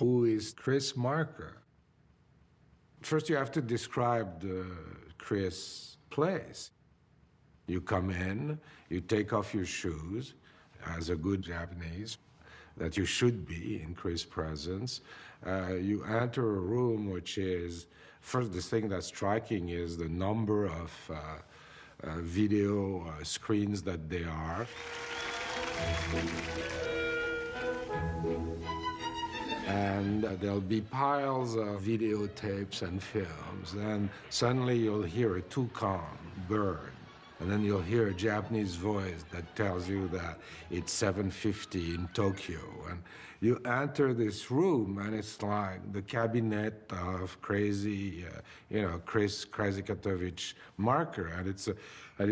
who is Chris Marker. First, you have to describe the Chris place. You come in, you take off your shoes, as a good Japanese, that you should be in Chris' presence. You enter a room which is, first, the thing that's striking is the number of video screens that there are. And there'll be piles of videotapes and films, and suddenly you'll hear a toucan bird, and then you'll hear a Japanese voice that tells you that it's 7:50 in Tokyo, and you enter this room, and it's like the cabinet of crazy, Chris Krasikatovich Marker, and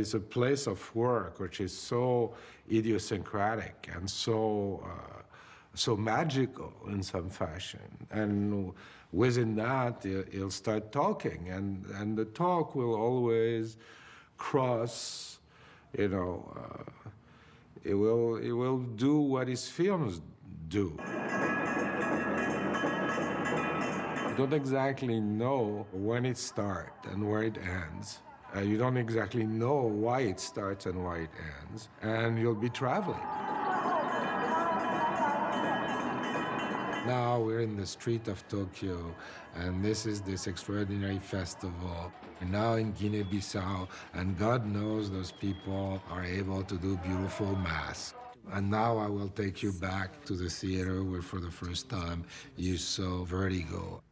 it's a place of work which is so idiosyncratic and so magical in some fashion. And within that, he'll start talking, and the talk will always cross, it will do what his films do. You don't exactly know when it starts and where it ends. You don't exactly know why it starts and why it ends, and you'll be traveling. Now we're in the street of Tokyo, and this is this extraordinary festival. We're now in Guinea-Bissau, and God knows those people are able to do beautiful masks. And now I will take you back to the theater where for the first time you saw Vertigo.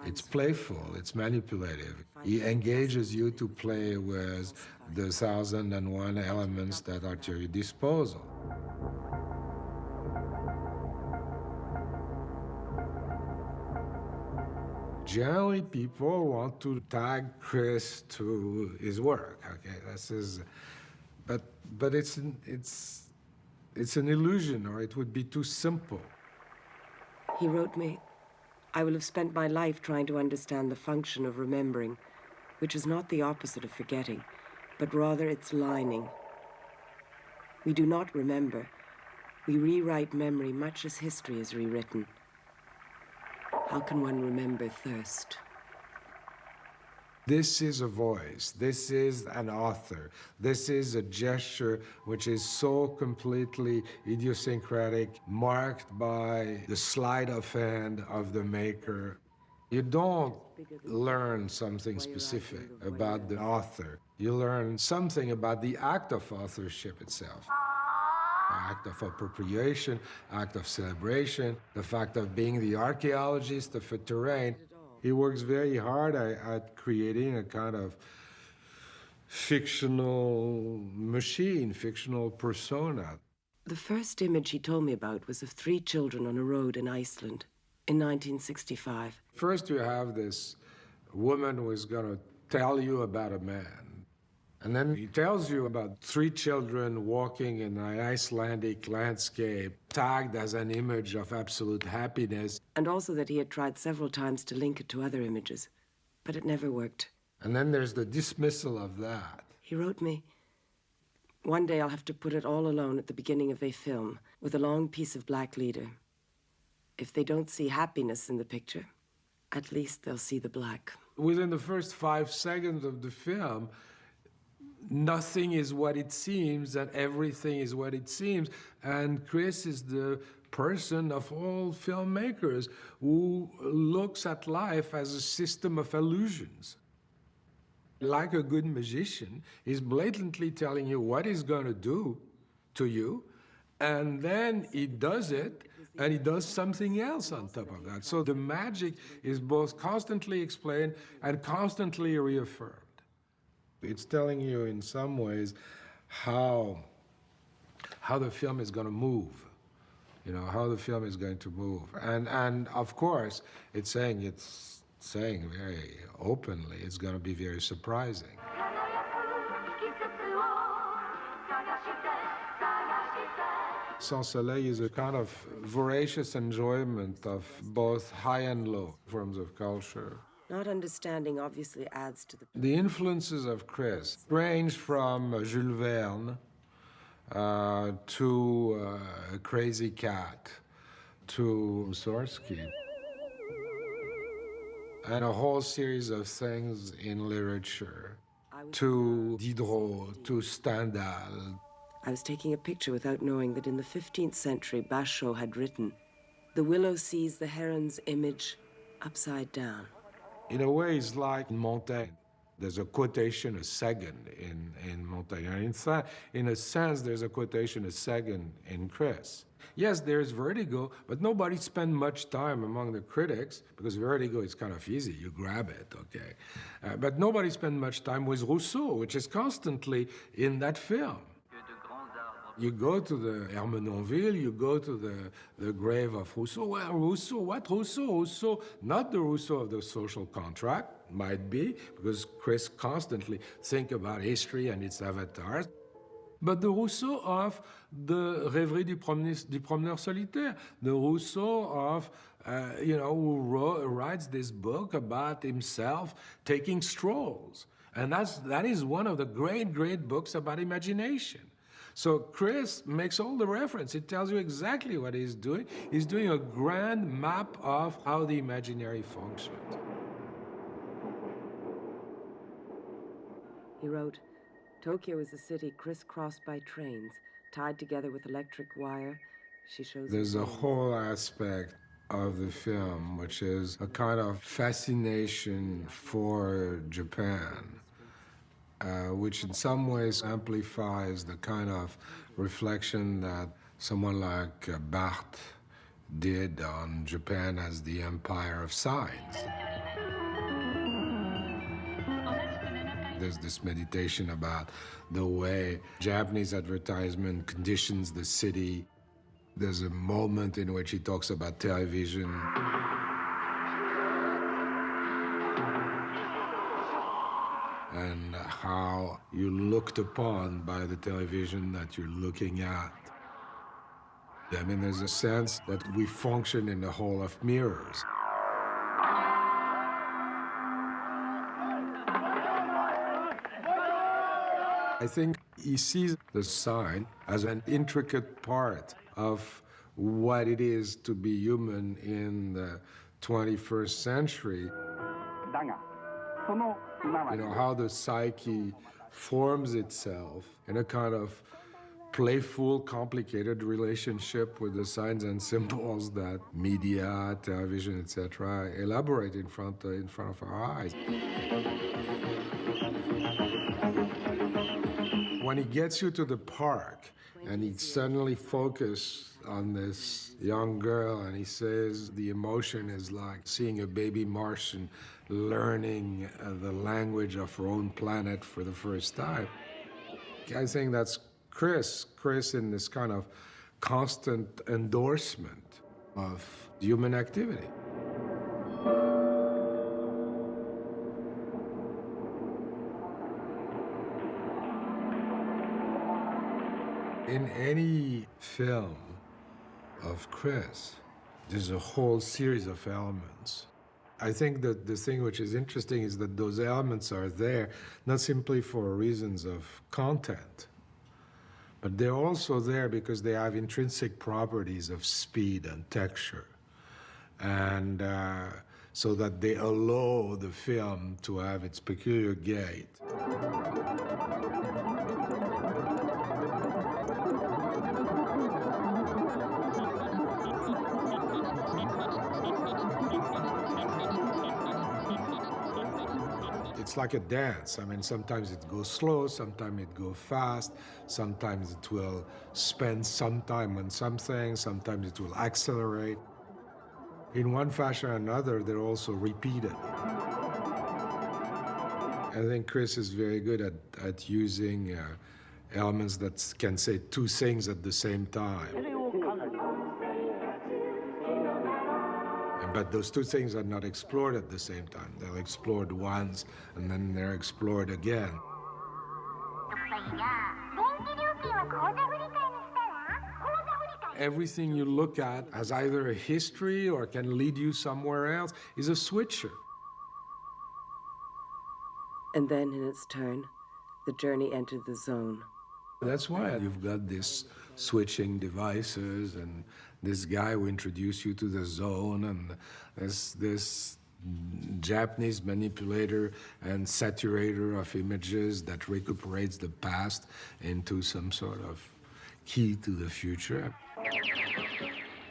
It's playful, it's manipulative. He engages you to play with the 1,001 elements that are at your disposal. Generally, people want to tag Chris to his work. Okay, but it's an illusion, or it would be too simple. He wrote me, "I will have spent my life trying to understand the function of remembering, which is not the opposite of forgetting, but rather its lining. We do not remember. We rewrite memory much as history is rewritten. How can one remember thirst?" This is a voice, this is an author, this is a gesture which is so completely idiosyncratic, marked by the sleight of hand of the maker. You don't learn something specific about the author. You learn something about the act of authorship itself. Act of appropriation, act of celebration, the fact of being the archaeologist of a terrain. He works very hard at creating a kind of fictional machine, fictional persona. The first image he told me about was of 3 children on a road in Iceland in 1965. First, you have this woman who is going to tell you about a man. And then he tells you about 3 children walking in an Icelandic landscape, tagged as an image of absolute happiness. And also that he had tried several times to link it to other images, but it never worked. And then there's the dismissal of that. He wrote me, "One day I'll have to put it all alone at the beginning of a film with a long piece of black leader. If they don't see happiness in the picture, at least they'll see the black." Within the first 5 seconds of the film, nothing is what it seems, and everything is what it seems. And Chris is the person of all filmmakers who looks at life as a system of illusions. Like a good magician, he's blatantly telling you what he's going to do to you, and then he does it, and he does something else on top of that. So the magic is both constantly explained and constantly reaffirmed. It's telling you in some ways how the film is going to move, how the film is going to move. And of course, it's saying very openly, it's going to be very surprising. Soleil is a kind of voracious enjoyment of both high and low forms of culture. Not understanding obviously adds to The influences of Chris range from Jules Verne to Crazy Cat, to Mussorgsky, and a whole series of things in literature, to Diderot, to Stendhal. I was taking a picture without knowing that in the 15th century, Bachot had written, "The willow sees the heron's image upside down." In a way, it's like Montaigne. There's a quotation a second in Montaigne. And in a sense, there's a quotation a second in Chris. Yes, there's Vertigo, but nobody spent much time among the critics, because Vertigo is kind of easy. You grab it, okay? But nobody spent much time with Rousseau, which is constantly in that film. You go to the Hermenonville, you go to the grave of Rousseau. Well, Rousseau, what Rousseau? Rousseau, not the Rousseau of the social contract, might be, because Chris constantly think about history and its avatars, but the Rousseau of the Rêverie du Promeneur Solitaire, the Rousseau of, who writes this book about himself taking strolls. And that is one of the great, great books about imagination. So Chris makes all the reference. It tells you exactly what he's doing. He's doing a grand map of how the imaginary functions. He wrote, "Tokyo is a city crisscrossed by trains, tied together with electric wire." She shows. There's a whole aspect of the film which is a kind of fascination for Japan. Which in some ways amplifies the kind of reflection that someone like Barthes did on Japan as the empire of signs. There's this meditation about the way Japanese advertisement conditions the city. There's a moment in which he talks about television. And how you're looked upon by the television that you're looking at. I mean, there's a sense that we function in a hall of mirrors. I think he sees the sign as an intricate part of what it is to be human in the 21st century. You know, how the psyche forms itself in a kind of playful, complicated relationship with the signs and symbols that media, television, etc., elaborate in front of our eyes. When he gets you to the park and he suddenly focuses on this young girl and he says the emotion is like seeing a baby Martian learning the language of her own planet for the first time. I think that's Chris in this kind of constant endorsement of human activity. In any film of Chris, there's a whole series of elements. I think that the thing which is interesting is that those elements are there not simply for reasons of content, but they're also there because they have intrinsic properties of speed and texture. And so that they allow the film to have its peculiar gait. It's like a dance. I mean, sometimes it goes slow, sometimes it goes fast, sometimes it will spend some time on something, sometimes it will accelerate. In one fashion or another, they're also repeated. I think Chris is very good at using elements that can say two things at the same time. But those two things are not explored at the same time. They're explored once, and then they're explored again. Everything you look at as either a history or can lead you somewhere else is a switcher. And then, in its turn, the journey entered the zone. That's why you've got this switching devices, and this guy will introduce you to the zone, and this Japanese manipulator and saturator of images that recuperates the past into some sort of key to the future.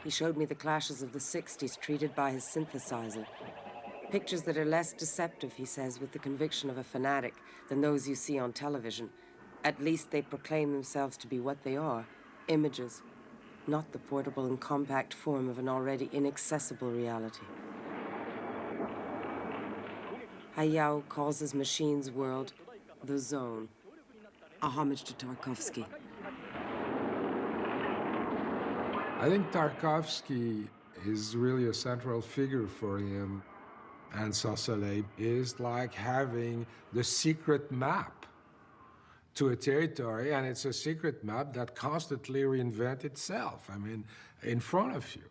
He showed me the clashes of the 60s treated by his synthesizer. Pictures that are less deceptive, he says, with the conviction of a fanatic than those you see on television. At least they proclaim themselves to be what they are, images, not the portable and compact form of an already inaccessible reality. Hayao calls his machine's world the zone, a homage to Tarkovsky. I think Tarkovsky is really a central figure for him. And Soleil is like having the secret map to a territory, and it's a secret map that constantly reinvents itself, I mean, in front of you.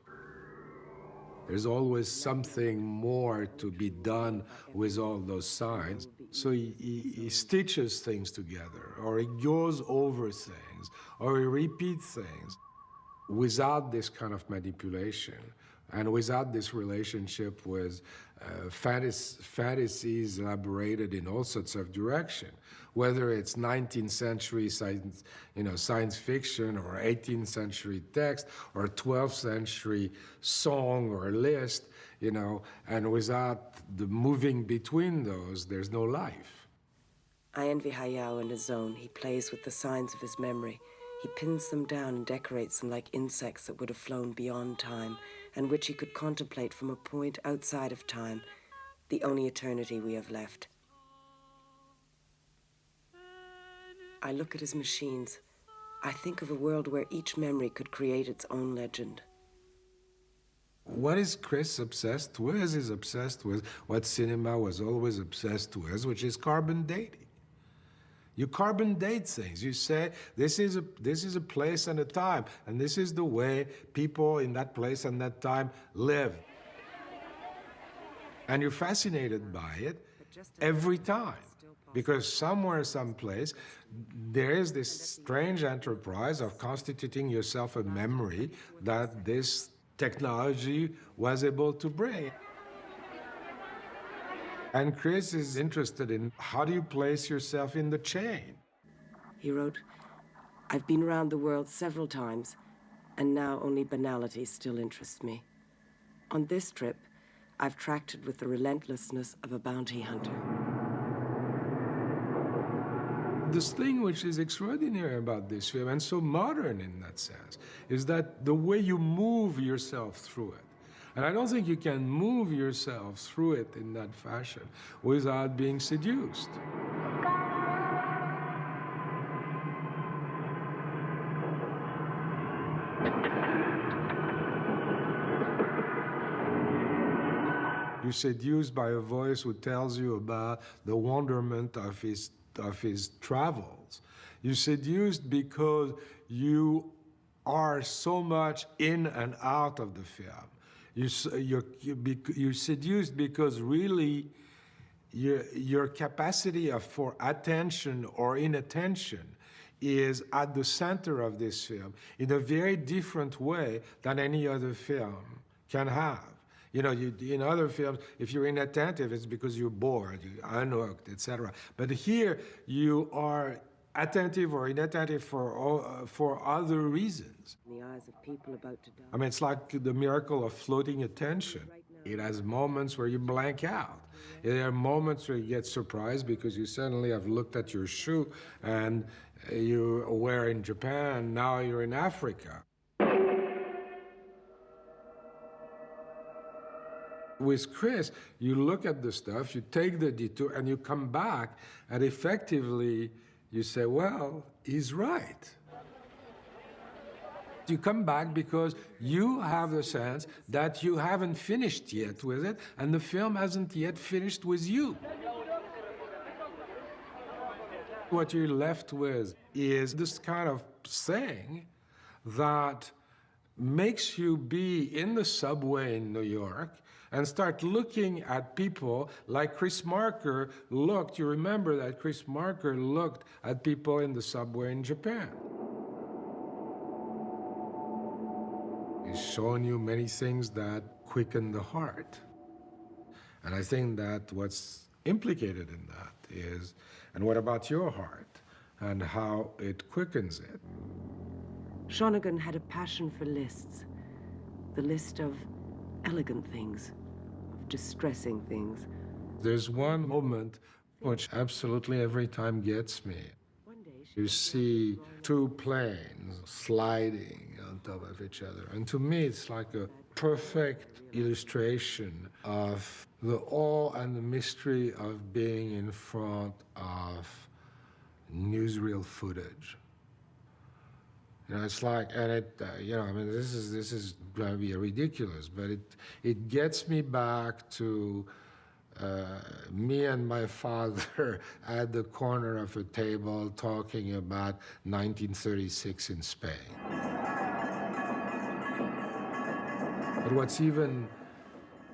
There's always something more to be done with all those signs. So he stitches things together, or he goes over things, or he repeats things without this kind of manipulation and without this relationship with fantasies elaborated in all sorts of directions, whether it's 19th century science fiction, or 18th century text, or 12th century song or list, and without the moving between those, there's no life. I envy Hayao in his zone. He plays with the signs of his memory. He pins them down and decorates them like insects that would have flown beyond time, and which he could contemplate from a point outside of time, the only eternity we have left. I look at his machines. I think of a world where each memory could create its own legend. What is Chris obsessed with? He's obsessed with what cinema was always obsessed with, which is carbon dating. You carbon date things. You say, this is a place and a time, and this is the way people in that place and that time live. And you're fascinated by it every time, because somewhere, someplace, there is this strange enterprise of constituting yourself a memory that this technology was able to bring. And Chris is interested in how do you place yourself in the chain? He wrote, I've been around the world several times, and now only banality still interests me. On this trip, I've tracked it with the relentlessness of a bounty hunter. This thing which is extraordinary about this film, and so modern in that sense, is that the way you move yourself through it. And I don't think you can move yourself through it in that fashion without being seduced. You're seduced by a voice who tells you about the wonderment of his travels. You're seduced because you are so much in and out of the film. You're seduced because really your capacity for attention or inattention is at the center of this film in a very different way than any other film can have. In other films, if you're inattentive, it's because you're bored, you're unhooked, etc. But here, you are attentive or inattentive for other reasons. In the eyes of people about to die. I mean, it's like the miracle of floating attention. It has moments where you blank out. There are moments where you get surprised because you suddenly have looked at your shoe and you were in Japan, now you're in Africa. With Chris, you look at the stuff, you take the detour, and you come back, and effectively, you say, well, he's right. You come back because you have the sense that you haven't finished yet with it, and the film hasn't yet finished with you. What you're left with is this kind of thing that makes you be in the subway in New York and start looking at people like Chris Marker looked. You remember that Chris Marker looked at people in the subway in Japan. He's shown you many things that quicken the heart. And I think that what's implicated in that is, and what about your heart and how it quickens it? Shawnigan had a passion for lists. The list of elegant things, of distressing things. There's one moment which absolutely every time gets me. You see two planes sliding on top of each other. And to me, it's like a perfect illustration of the awe and the mystery of being in front of newsreel footage. You know, it's like, and it, I mean, this is going to be ridiculous, but it gets me back to me and my father at the corner of a table talking about 1936 in Spain. But what's even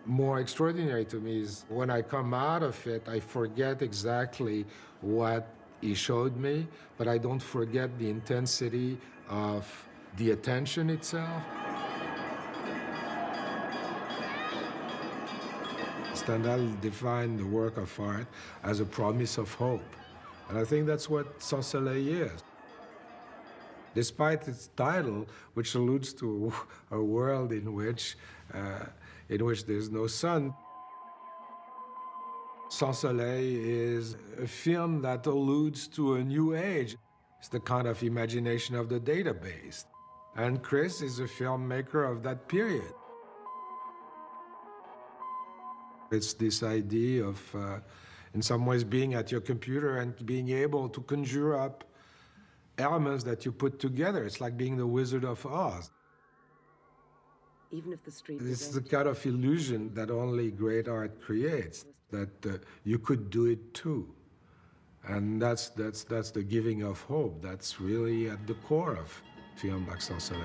more extraordinary to me is when I come out of it, I forget exactly what he showed me, but I don't forget the intensity of the attention itself. Stendhal defined the work of art as a promise of hope. And I think that's what Soleil is. Despite its title, which alludes to a world in which there's no sun, Soleil is a film that alludes to a new age. It's the kind of imagination of the database. And Chris is a filmmaker of that period. It's this idea of, in some ways, being at your computer and being able to conjure up elements that you put together. It's like being the Wizard of Oz. Even if the street It's the kind of illusion that only great art creates, that you could do it too. And that's the giving of hope. That's really at the core of film like Soleil.